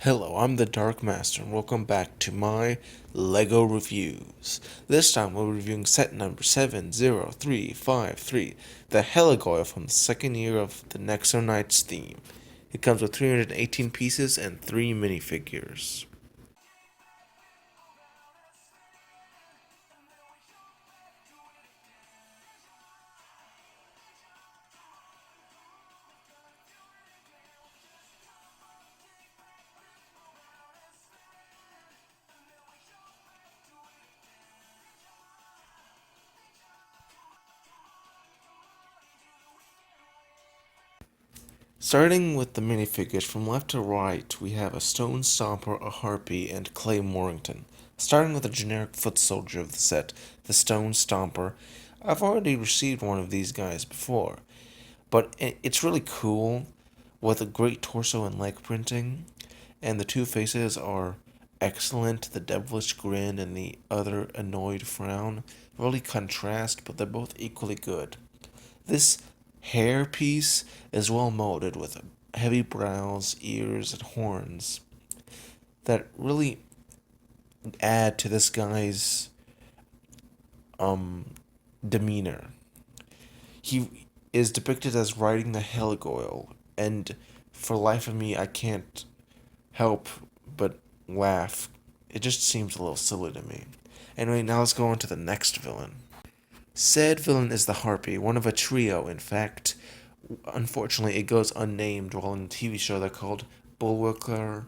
Hello, I'm the Dark Master, and welcome back to my LEGO reviews. This time we're reviewing set number 70353, the Heligoyle from the second year of the Nexo Knights theme. It comes with 318 pieces and 3 minifigures. Starting with the minifigures from left to right, we have a Stone Stomper, a Harpy, and Clay Morrington. Starting with the generic foot soldier of the set, the Stone Stomper. I've already received one of these guys before, but it's really cool with a great torso and leg printing, and the two faces are excellent. The devilish grin and the other annoyed frown really contrast, but they're both equally good. This hair piece is well molded with heavy brows, ears, and horns that really add to this guy's um demeanor. He is depicted as riding the Heligoyle, and for life of me I can't help but laugh. It just seems a little silly to me. Anyway, now let's go on to the next villain. Said villain is the Harpy, one of a trio, in fact. Unfortunately, it goes unnamed while in the TV show they're called Bulwarker,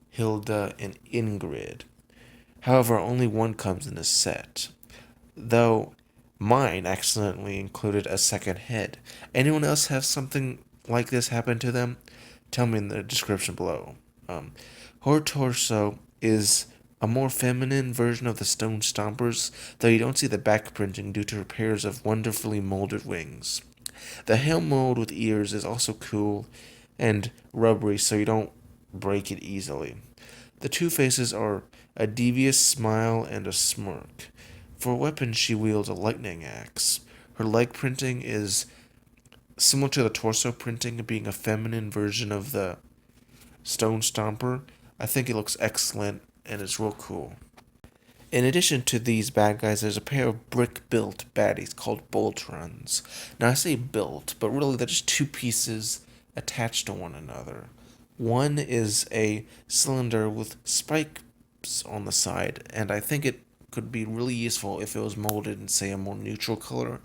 Hilda, and Ingrid. However, only one comes in this set, though mine accidentally included a second head. Anyone else have something like this happen to them? Tell me in the description below. Her torso is a more feminine version of the Stone Stompers, though you don't see the back printing due to her pairs of wonderfully molded wings. The helm mold with ears is also cool and rubbery, so you don't break it easily. The two faces are a devious smile and a smirk. For a weapon, she wields a lightning axe. Her leg printing is similar to the torso printing, being a feminine version of the Stone Stomper. I think it looks excellent and it's real cool. In addition to these bad guys, there's a pair of brick-built baddies called Boltrons. Now I say built, but really they're just two pieces attached to one another. One is a cylinder with spikes on the side, and I think it could be really useful if it was molded in, say, a more neutral color,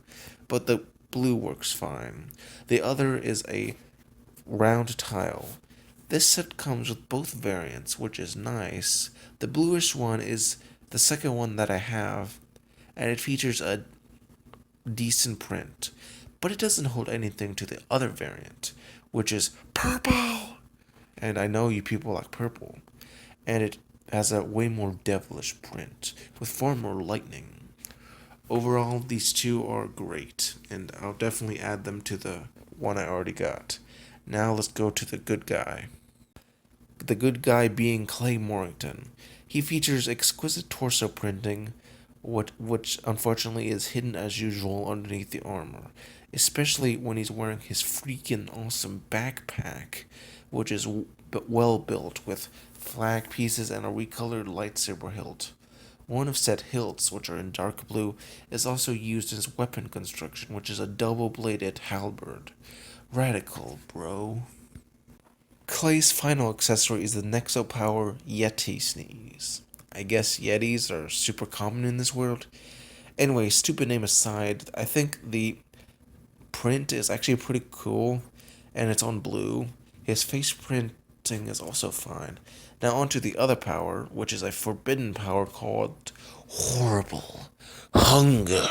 but the blue works fine. The other is a round tile. This set comes with both variants, which is nice. The bluish one is the second one that I have, and it features a decent print, but it doesn't hold anything to the other variant, which is purple. And I know you people like purple, and it has a way more devilish print with far more lightning. Overall, these two are great, and I'll definitely add them to the one I already got. Now let's go to the good guy. The good guy being Clay Morrington. He features exquisite torso printing, which unfortunately is hidden as usual underneath the armor, especially when he's wearing his freaking awesome backpack, which is well built with flag pieces and a recolored lightsaber hilt. One of said hilts, which are in dark blue, is also used as weapon construction, which is a double-bladed halberd. Radical, bro. Clay's final accessory is the Nexo Power Yeti Sneeze. I guess Yetis are super common in this world. Anyway, stupid name aside, I think the print is actually pretty cool, and it's on blue. His face printing is also fine. Now on to the other power, which is a forbidden power called Horrible Hunger,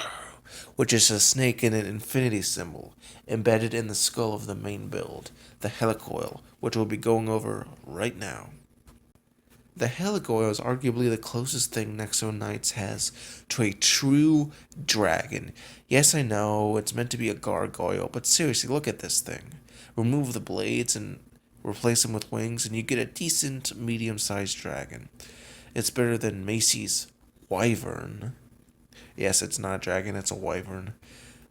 which is a snake in an infinity symbol embedded in the skull of the main build, the Helicoil, which we'll be going over right now. The Heligoyle is arguably the closest thing Nexo Knights has to a true dragon. Yes, I know, it's meant to be a gargoyle, but seriously, look at this thing. Remove the blades and replace them with wings, and you get a decent, medium-sized dragon. It's better than Macy's Wyvern. Yes, it's not a dragon, it's a wyvern.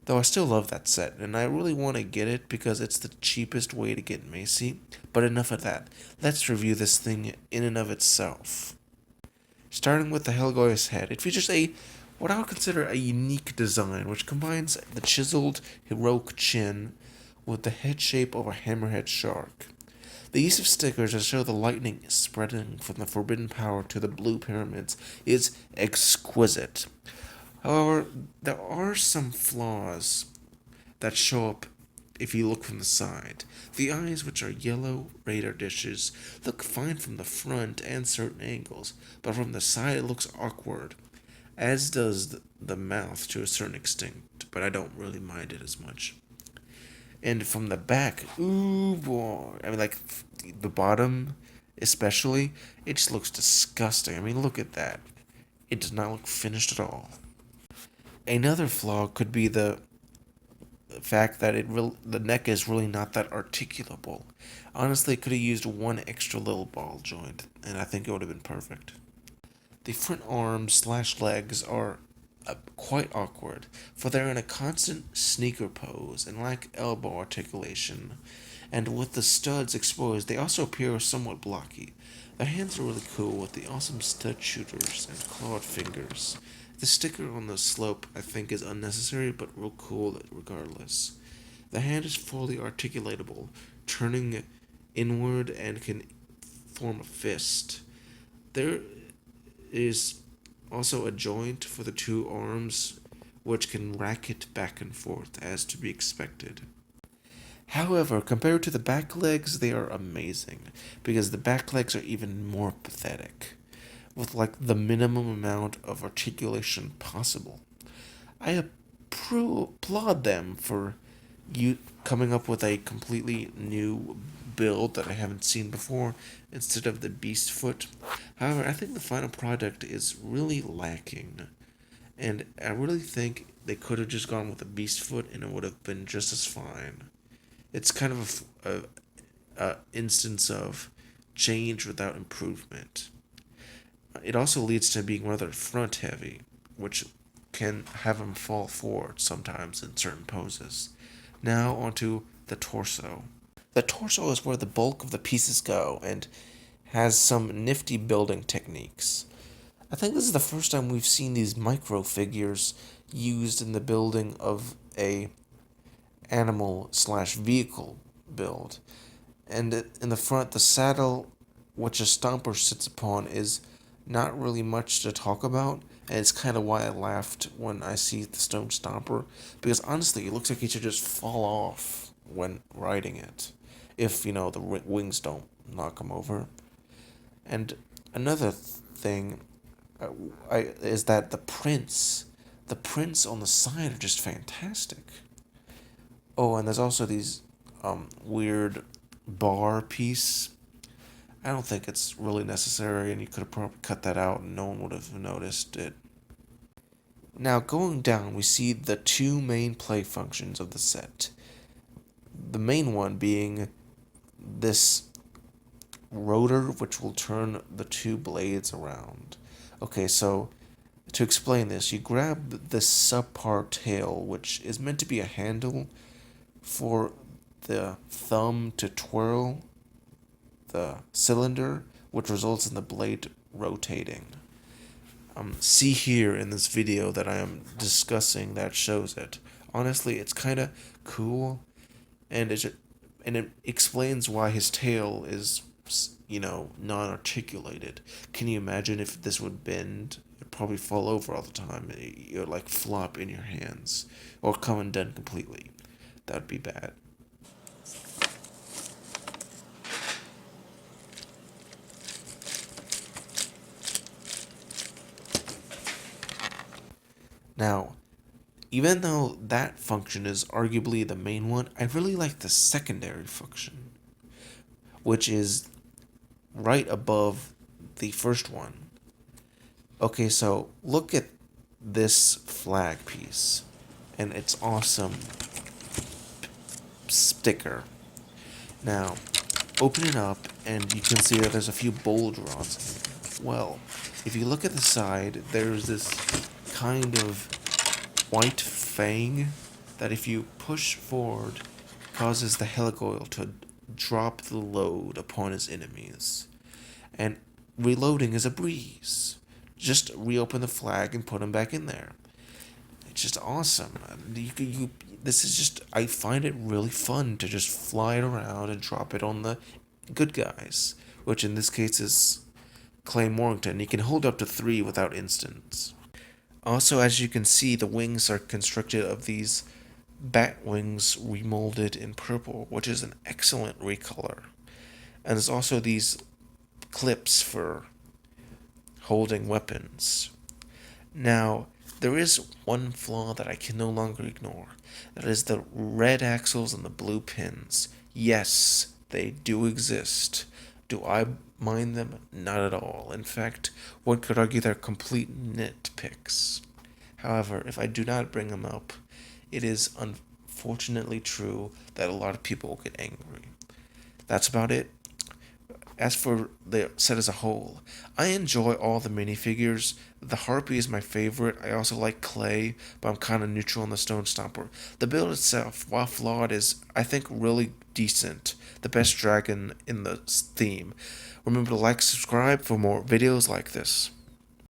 Though I still love that set, and I really want to get it because it's the cheapest way to get Macy. But enough of that. Let's review this thing in and of itself. Starting with the Heligoyle's head, it features what I would consider a unique design, which combines the chiseled, heroic chin with the head shape of a hammerhead shark. The use of stickers that show the lightning spreading from the forbidden power to the blue pyramids is exquisite. However, there are some flaws that show up if you look from the side. The eyes, which are yellow radar dishes, look fine from the front and certain angles, but from the side it looks awkward, as does the mouth to a certain extent, but I don't really mind it as much. And from the back, ooh boy, I mean, like the bottom especially, it just looks disgusting. I mean, look at that. It does not look finished at all. Another flaw could be the fact that the neck is really not that articulable. Honestly, it could have used one extra little ball joint, and I think it would have been perfect. The front arms slash legs are quite awkward, for they're in a constant sneaker pose and lack elbow articulation, and with the studs exposed, they also appear somewhat blocky. The hands are really cool with the awesome stud shooters and clawed fingers. The sticker on the slope I think is unnecessary but real cool regardless. The hand is fully articulatable, turning inward and can form a fist. There is also a joint for the two arms which can racket back and forth as to be expected. However, compared to the back legs, they are amazing because the back legs are even more pathetic, with like the minimum amount of articulation possible. I applaud them for coming up with a completely new build that I haven't seen before instead of the beast foot. However, I think the final product is really lacking, and I really think they could have just gone with a beast foot and it would have been just as fine. It's kind of a instance of change without improvement. It also leads to being rather front heavy, which can have him fall forward sometimes in certain poses. Now onto the torso. The torso is where the bulk of the pieces go and has some nifty building techniques. I think this is the first time we've seen these micro figures used in the building of a animal slash vehicle build. And in the front, the saddle which a stomper sits upon is not really much to talk about, and it's kind of why I laughed when I see the stone stomper, because honestly, it looks like he should just fall off when riding it, if, the wings don't knock him over. And another thing is that the prints on the side are just fantastic. Oh, and there's also these weird bar piece. I don't think it's really necessary, and you could have probably cut that out and no one would have noticed it. Now, going down, we see the two main play functions of the set. The main one being this rotor, which will turn the two blades around. Okay, so to explain this, you grab this subpar tail, which is meant to be a handle for the thumb to twirl the cylinder, which results in the blade rotating. See here in this video that I am discussing that shows it. Honestly, it's kind of cool, and it explains why his tail is, non-articulated. Can you imagine if this would bend? It'd probably fall over all the time. It would like flop in your hands, or come undone completely. That would be bad. Now, even though that function is arguably the main one, I really like the secondary function, which is right above the first one. Okay, so look at this flag piece and its awesome sticker. Now, open it up and you can see that there's a few bold rods in here. Well, if you look at the side, there's this kind of white fang that if you push forward, causes the Heligoyle to drop the load upon his enemies. And reloading is a breeze. Just reopen the flag and put him back in there. It's just awesome. This is just, I find it really fun to just fly it around and drop it on the good guys, which in this case is Clay Morrington. You can hold up to 3 without instants. Also, as you can see, the wings are constructed of these bat wings remolded in purple, which is an excellent recolor. And there's also these clips for holding weapons. Now, there is one flaw that I can no longer ignore. That is the red axles and the blue pins. Yes, they do exist. Do I mind them? Not at all. In fact, one could argue they're complete nitpicks. However, if I do not bring them up, it is unfortunately true that a lot of people will get angry. That's about it. As for the set as a whole, I enjoy all the minifigures. The Harpy is my favorite. I also like Clay, but I'm kind of neutral on the Stone Stomper. The build itself, while flawed, is, I think, really decent. The best dragon in the theme. Remember to like, subscribe for more videos like this.